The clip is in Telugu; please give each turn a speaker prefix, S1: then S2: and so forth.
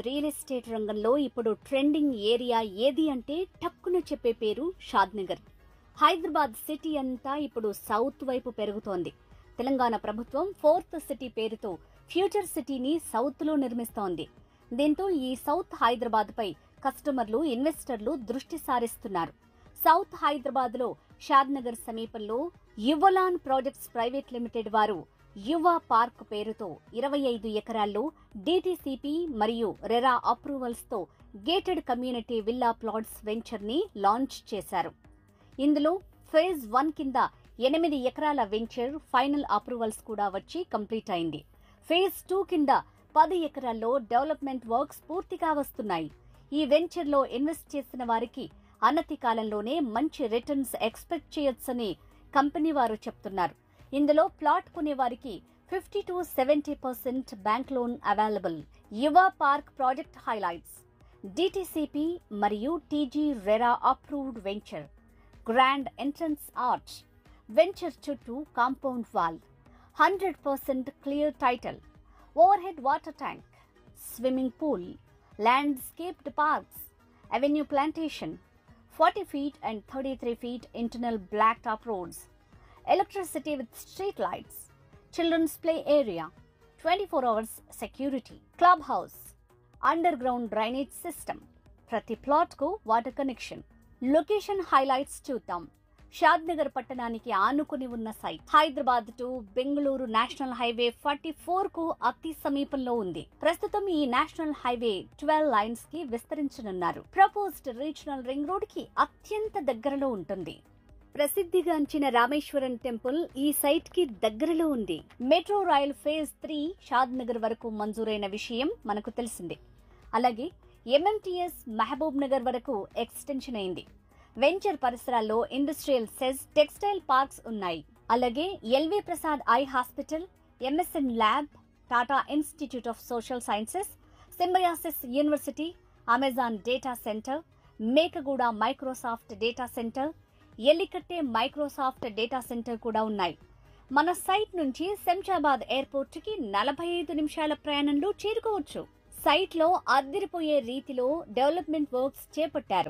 S1: రియల్ ఎస్టేట్ రంగంలో ఇప్పుడు ట్రెండింగ్ ఏరియా ఏది అంటే టక్కున చెప్పే పేరు షాద్నగర్. హైదరాబాద్ సిటీ అంతా ఇప్పుడు సౌత్ వైపు పెరుగుతోంది. తెలంగాణ ప్రభుత్వం 4th సిటీ పేరుతో ఫ్యూచర్ సిటీని సౌత్ లో నిర్మిస్తోంది. దీంతో ఈ సౌత్ హైదరాబాద్ పై కస్టమర్లు, ఇన్వెస్టర్లు దృష్టి సారిస్తున్నారు. సౌత్ హైదరాబాద్ లో షాద్నగర్ సమీపంలో యువలాన్ ప్రాజెక్ట్స్ ప్రైవేట్ లిమిటెడ్ వారు యువ పార్క్ పేరుతో 25 ఎకరాల్లో డిటిసిపి మరియు రెరా అప్రూవల్స్ తో gated community villa plots venture ని లాంచ్ చేశారు. ఇందులో ఫేజ్ 1 కింద 8 ఎకరాల వెంచర్ ఫైనల్ అప్రూవల్స్ కూడా వచ్చి కంప్లీట్ అయింది. ఫేజ్ 2 కింద 10 ఎకరాల్లో డెవలప్మెంట్ వర్క్స్ పూర్తిగా వస్తున్నాయి. ఈ వెంచర్ లో ఇన్వెస్ట్ చేసిన వారికి అనతి కాలంలోనే మంచి రిటర్న్స్ ఎక్స్పెక్ట్ చేయొచ్చని కంపెనీ వారు చెప్తున్నారు. ఇందులో ప్లాట్ కొనే వారికి 50 to 70% bank loan available. Yuva park project highlights: DTCP మరియు TG RERA approved venture, grand entrance arch, venture చుట్టూ compound wall, 100% clear title, overhead water tank, swimming pool, landscaped parks, avenue plantation, 40 feet and 33 feet internal blacktop roads, electricity with street lights, children's play area, 24 hours security, clubhouse, underground drainage system, ప్రతి ప్లాట్ కు వాటర్ కనెక్షన్. లొకేషన్ హైలైట్స్ చూద్దాం. షాద్నగర్ పట్టణానికి ఆనుకుని ఉన్న site Hyderabad to Bengaluru national highway 44 కు అతి సమీపంలో ఉంది. ప్రస్తుతం ఈ నేషనల్ హైవే 12 లైన్స్ కి విస్తరించనున్నారు. ప్రపోజ్డ్ రీజనల్ రింగ్ రోడ్ కి అత్యంత దగ్గరలో ఉంటుంది. ప్రసిద్ధిగాంచిన రామేశ్వరం టెంపుల్ ఈ సైట్ కి దగ్గరలో ఉంది. మెట్రో రైల్ ఫేజ్ 3 షాద్నగర్ వరకు మంజూరైన విషయం మనకు తెలిసిందే. అలాగే ఎంఎంటీఎస్ మహబూబ్ నగర్ వరకు ఎక్స్టెన్షన్ అయింది. వెంచర్ పరిసరాల్లో ఇండస్ట్రియల్ సెజ్, టెక్స్టైల్ పార్క్స్ ఉన్నాయి. అలాగే LV Prasad eye hospital, MSN lab, Tata Institute of Social Sciences, Symbiosis University, Amazon data centre, Mekaguda Microsoft data centre, Ellikatte Microsoft data centre కూడా ఉన్నాయి. మన సైట్ నుంచి శంషాబాద్ ఎయిర్పోర్ట్ కి 45 నిమిషాల ప్రయాణంలో చేరుకోవచ్చు. సైట్ లో అద్దరిపోయే రీతిలో డెవలప్మెంట్ వర్క్స్ చేపట్టారు.